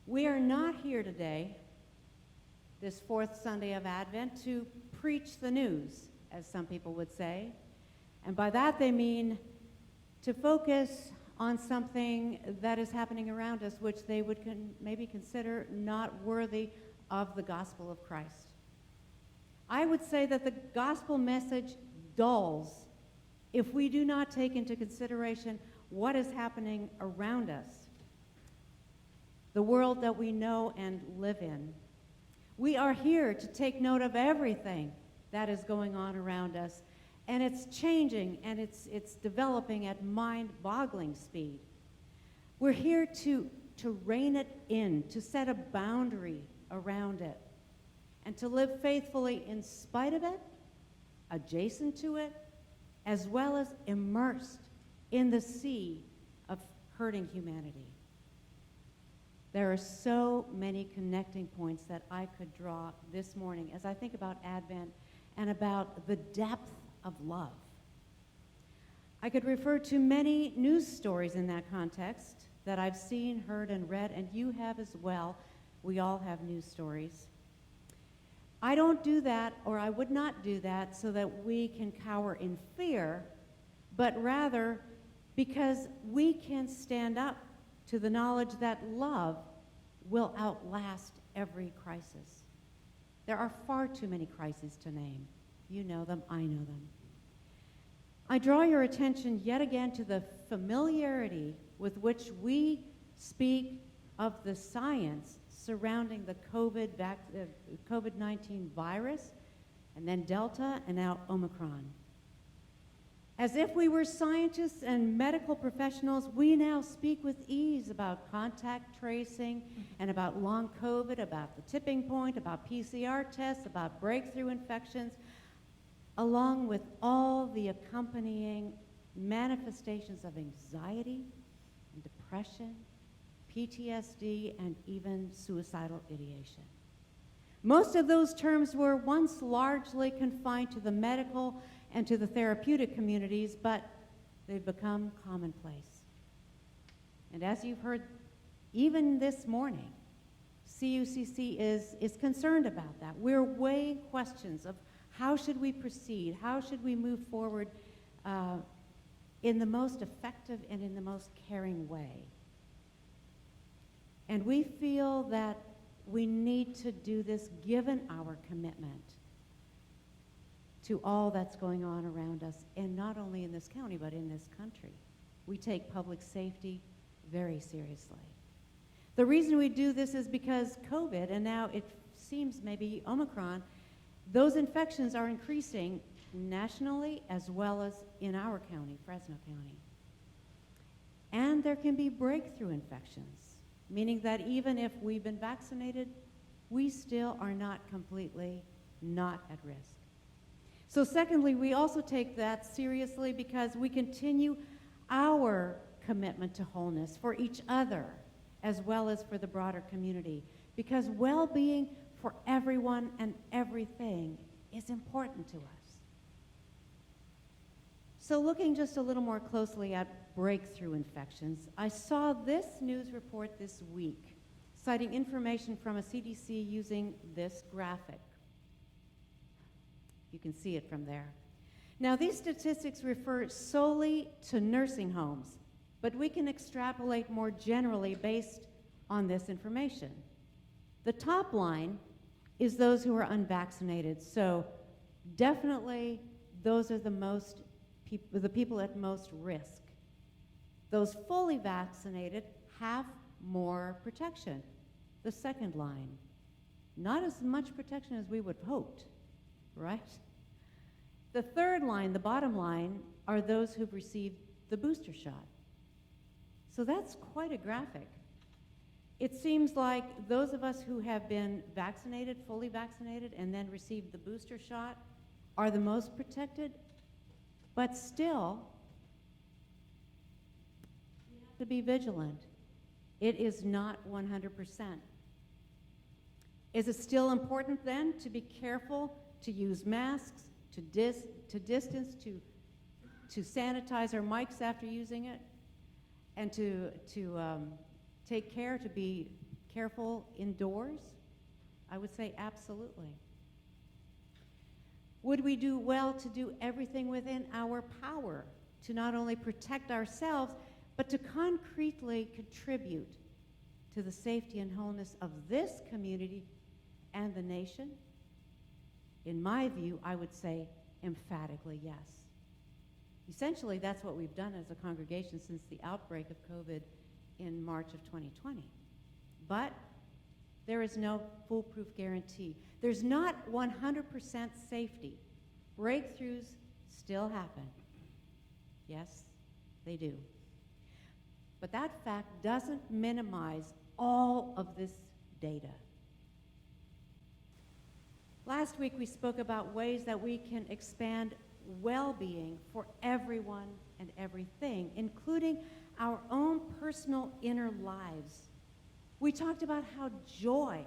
We are not here today, this fourth Sunday of Advent, to preach the news, as some people would say. And by that they mean to focus on something that is happening around us, which they would maybe consider not worthy of the gospel of Christ. I would say that the gospel message dulls if we do not take into consideration what is happening around us, the world that we know and live in. We are here to take note of everything that is going on around us, and it's changing and it's developing at mind-boggling speed. We're here to rein it in, to set a boundary around it, and to live faithfully in spite of it, adjacent to it, as well as immersed in the sea of hurting humanity. There are so many connecting points that I could draw this morning as I think about Advent and about the depth of love. I could refer to many news stories in that context that I've seen, heard, and read, and you have as well. We all have news stories. I don't do that, or I would not do that, so that we can cower in fear, but rather because we can stand up to the knowledge that love will outlast every crisis. There are far too many crises to name. You know them, I know them. I draw your attention yet again to the familiarity with which we speak of the science surrounding the COVID-19 virus, and then Delta, and now Omicron. As if we were scientists and medical professionals, we now speak with ease about contact tracing and about long COVID, about the tipping point, about PCR tests, about breakthrough infections, along with all the accompanying manifestations of anxiety and depression, PTSD, and even suicidal ideation. Most of those terms were once largely confined to the medical and to the therapeutic communities, but they've become commonplace. And as you've heard, even this morning, CUCC is concerned about that. We're weighing questions of how should we proceed, how should we move forward in the most effective and in the most caring way. And we feel that we need to do this given our commitment to all that's going on around us, and not only in this county, but in this country. We take public safety very seriously. The reason we do this is because COVID, and now it seems maybe Omicron, those infections are increasing nationally as well as in our county, Fresno County. And there can be breakthrough infections, meaning that even if we've been vaccinated, we still are not completely not at risk. So secondly, we also take that seriously because we continue our commitment to wholeness for each other as well as for the broader community, because well-being for everyone and everything is important to us. So looking just a little more closely at breakthrough infections, I saw this news report this week citing information from a CDC using this graphic. You can see it from there. Now, these statistics refer solely to nursing homes, but we can extrapolate more generally based on this information. The top line is those who are unvaccinated, so definitely those are the people at most risk. Those fully vaccinated have more protection. The second line, not as much protection as we would have hoped, right? The third line, the bottom line, are those who've received the booster shot. So that's quite a graphic. It seems like those of us who have been vaccinated, fully vaccinated, and then received the booster shot are the most protected, but still, we have to be vigilant. It is not 100%. Is it still important then to be careful, to use masks, to distance, to sanitize our mics after using it, and to take care, to be careful indoors? I would say absolutely. Would we do well to do everything within our power to not only protect ourselves, but to concretely contribute to the safety and wholeness of this community and the nation? In my view, I would say emphatically yes. Essentially, that's what we've done as a congregation since the outbreak of COVID in March of 2020. But there is no foolproof guarantee. There's not 100% safety. Breakthroughs still happen. Yes, they do. But that fact doesn't minimize all of this data. Last week we spoke about ways that we can expand well-being for everyone and everything, including our own personal inner lives. We talked about how joy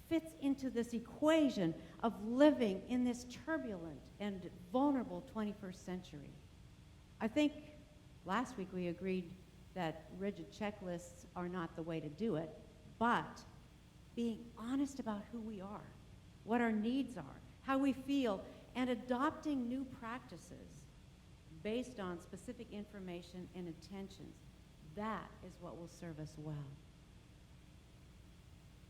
fits into this equation of living in this turbulent and vulnerable 21st century. I think last week we agreed that rigid checklists are not the way to do it, but being honest about who we are, what our needs are, how we feel, and adopting new practices based on specific information and intentions. That is what will serve us well.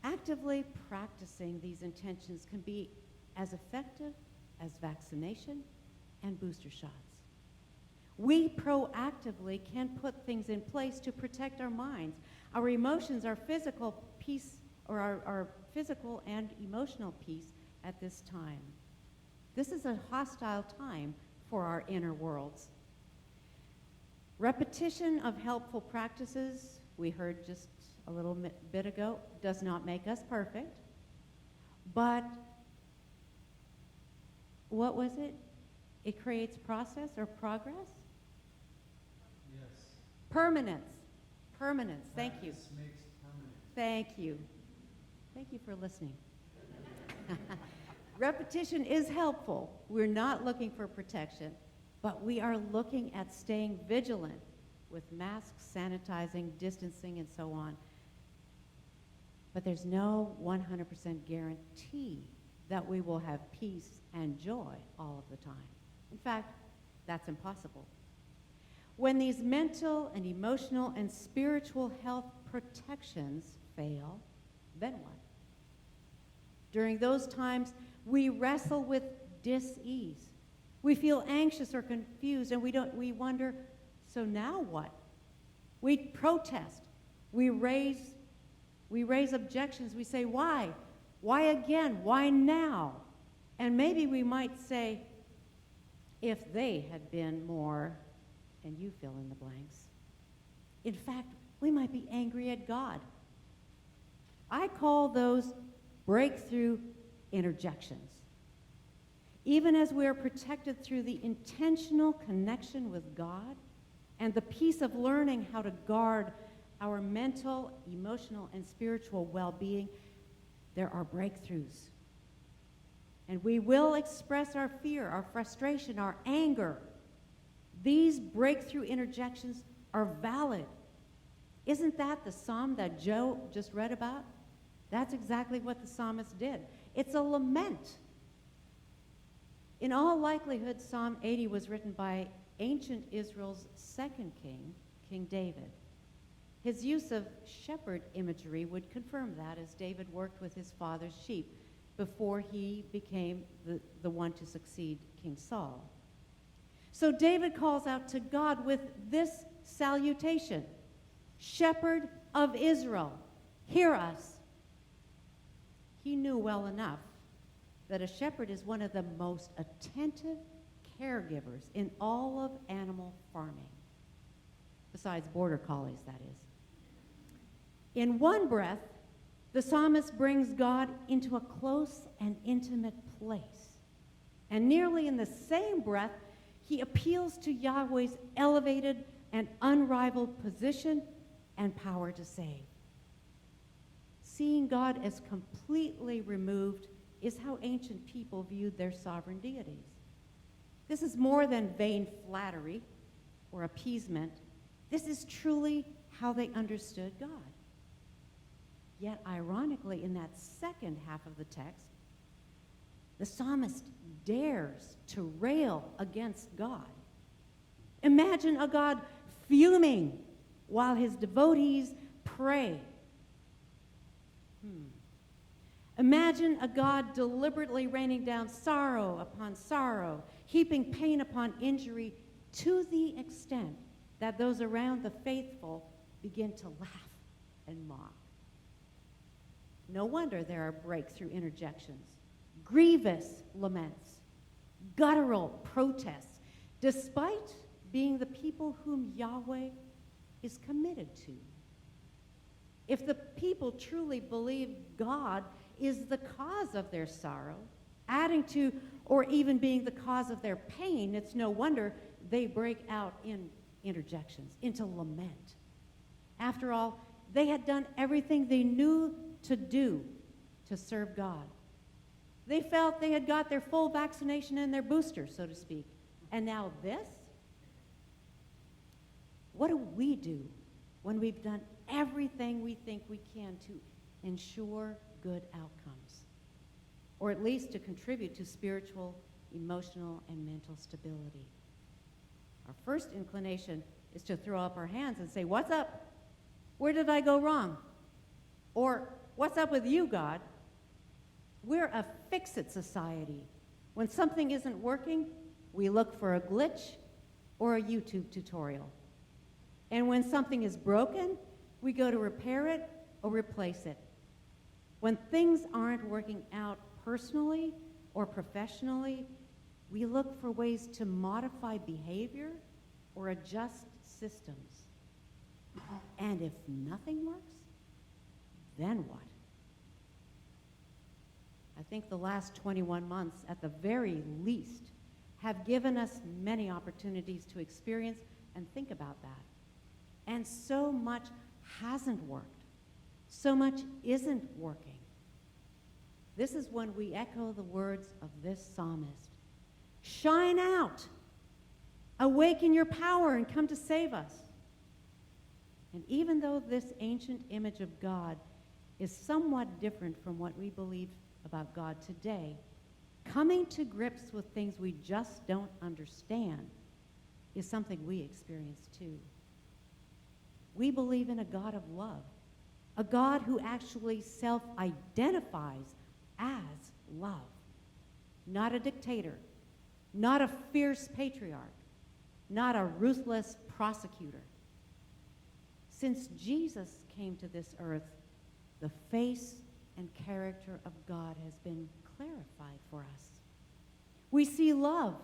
Actively practicing these intentions can be as effective as vaccination and booster shots. We proactively can put things in place to protect our minds, our emotions, our physical peace, or our physical and emotional peace at this time. This is a hostile time for our inner worlds. Repetition of helpful practices, we heard just a little bit ago, does not make us perfect. But what was it? It creates process or progress? Yes. Permanence. Permanence. Thank you. Practice makes permanent. Thank you. Thank you for listening. Repetition is helpful. We're not looking for protection, but we are looking at staying vigilant with masks, sanitizing, distancing, and so on. But there's no 100% guarantee that we will have peace and joy all of the time. In fact, that's impossible. When these mental and emotional and spiritual health protections fail, then what? During those times, we wrestle with dis-ease. We feel anxious or confused, and we wonder, so now what? We protest. We raise objections. We say, why? Why again? Why now? And maybe we might say, if they had been more, and you fill in the blanks. In fact, we might be angry at God. I call those breakthrough interjections. Even as we are protected through the intentional connection with God and the peace of learning how to guard our mental, emotional, and spiritual well-being, there are breakthroughs. And we will express our fear, our frustration, our anger. These breakthrough interjections are valid. Isn't that the psalm that Joe just read about? That's exactly what the psalmist did. It's a lament. In all likelihood, Psalm 80 was written by ancient Israel's second king, King David. His use of shepherd imagery would confirm that, as David worked with his father's sheep before he became the one to succeed King Saul. So David calls out to God with this salutation: Shepherd of Israel, hear us. He knew well enough that a shepherd is one of the most attentive caregivers in all of animal farming, besides border collies, that is. In one breath, the psalmist brings God into a close and intimate place. And nearly in the same breath, he appeals to Yahweh's elevated and unrivaled position and power to save. Seeing God as completely removed is how ancient people viewed their sovereign deities. This is more than vain flattery or appeasement. This is truly how they understood God. Yet, ironically, in that second half of the text, the psalmist dares to rail against God. Imagine a God fuming while his devotees pray. Imagine a God deliberately raining down sorrow upon sorrow, heaping pain upon injury to the extent that those around the faithful begin to laugh and mock. No wonder there are breakthrough interjections, grievous laments, guttural protests, despite being the people whom Yahweh is committed to. If the people truly believe God is the cause of their sorrow, adding to or even being the cause of their pain, it's no wonder they break out in interjections, into lament. After all, they had done everything they knew to do to serve God. They felt they had got their full vaccination and their booster, so to speak. And now this? What do we do when we've done everything we think we can to ensure good outcomes, or at least to contribute to spiritual, emotional, and mental stability? Our first inclination is to throw up our hands and say, "What's up? Where did I go wrong?" Or, "What's up with you, God?" We're a fix-it society. When something isn't working, we look for a glitch or a YouTube tutorial. And when something is broken, we go to repair it or replace it. When things aren't working out personally or professionally, we look for ways to modify behavior or adjust systems. And if nothing works, then what? I think the last 21 months, at the very least, have given us many opportunities to experience and think about that. And so much hasn't worked. So much isn't working. This is when we echo the words of this psalmist. Shine out. Awaken your power and come to save us. And even though this ancient image of God is somewhat different from what we believe about God today, coming to grips with things we just don't understand is something we experience too. We believe in a God of love, a God who actually self-identifies as love, not a dictator, not a fierce patriarch, not a ruthless prosecutor. Since Jesus came to this earth, the face and character of God has been clarified for us. We see love.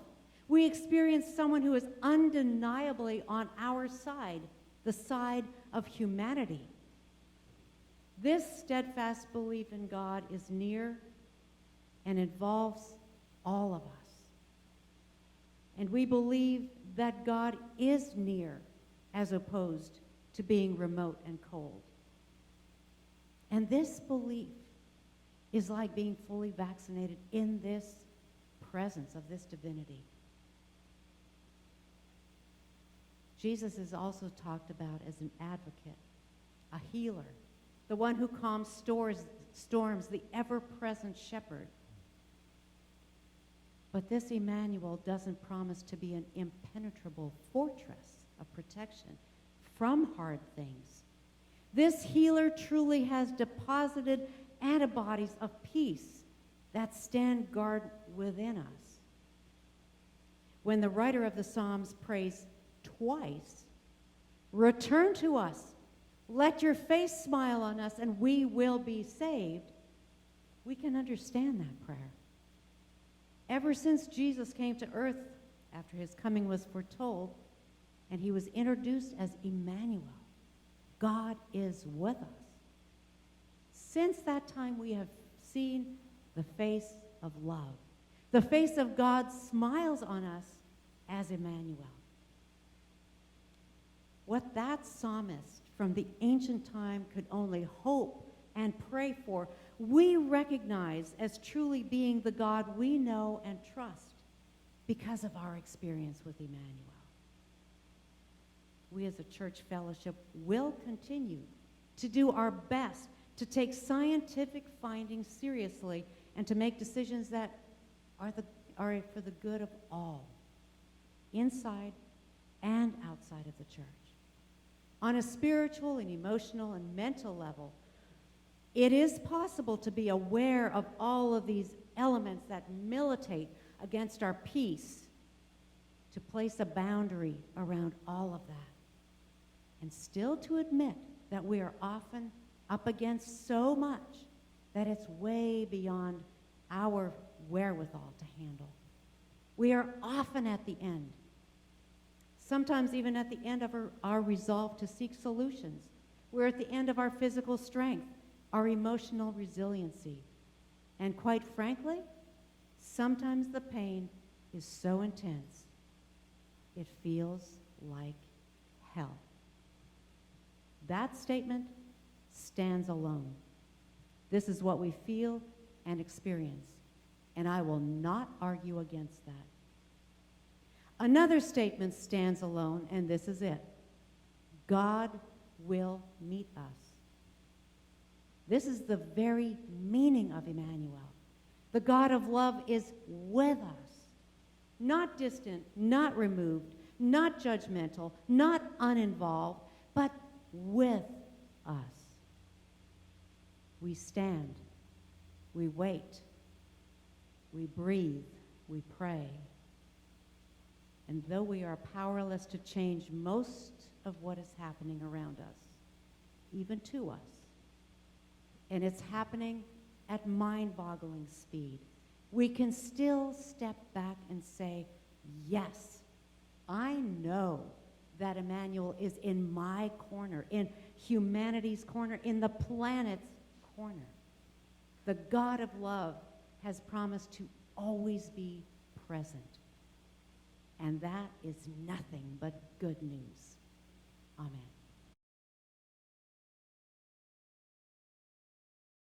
We experience someone who is undeniably on our side, the side of humanity. This steadfast belief in God is near and involves all of us. And we believe that God is near as opposed to being remote and cold. And this belief is like being fully vaccinated in this presence of this divinity. Jesus is also talked about as an advocate, a healer, the one who calms storms, the ever-present shepherd. But this Emmanuel doesn't promise to be an impenetrable fortress of protection from hard things. This healer truly has deposited antibodies of peace that stand guard within us. When the writer of the Psalms prays twice, "Return to us, let your face smile on us, and we will be saved," we can understand that prayer. Ever since Jesus came to earth, after his coming was foretold, and he was introduced as Emmanuel, God is with us. Since that time, we have seen the face of love. The face of God smiles on us as Emmanuel. What that psalmist from the ancient time could only hope and pray for, we recognize as truly being the God we know and trust because of our experience with Emmanuel. We as a church fellowship will continue to do our best to take scientific findings seriously, and to make decisions that are for the good of all, inside and outside of the church. On a spiritual and emotional and mental level, it is possible to be aware of all of these elements that militate against our peace, to place a boundary around all of that, and still to admit that we are often up against so much that it's way beyond our wherewithal to handle. We are often at the end, sometimes even at the end of our resolve to seek solutions. We're at the end of our physical strength, our emotional resiliency. And quite frankly, sometimes the pain is so intense, it feels like hell. That statement stands alone. This is what we feel and experience, and I will not argue against that. Another statement stands alone, and this is it. God will meet us. This is the very meaning of Emmanuel. The God of love is with us, not distant, not removed, not judgmental, not uninvolved, but with us. We stand, we wait, we breathe, we pray. And though we are powerless to change most of what is happening around us, even to us, and it's happening at mind-boggling speed, we can still step back and say, yes, I know that Emmanuel is in my corner, in humanity's corner, in the planet's corner. The God of love has promised to always be present. And that is nothing but good news.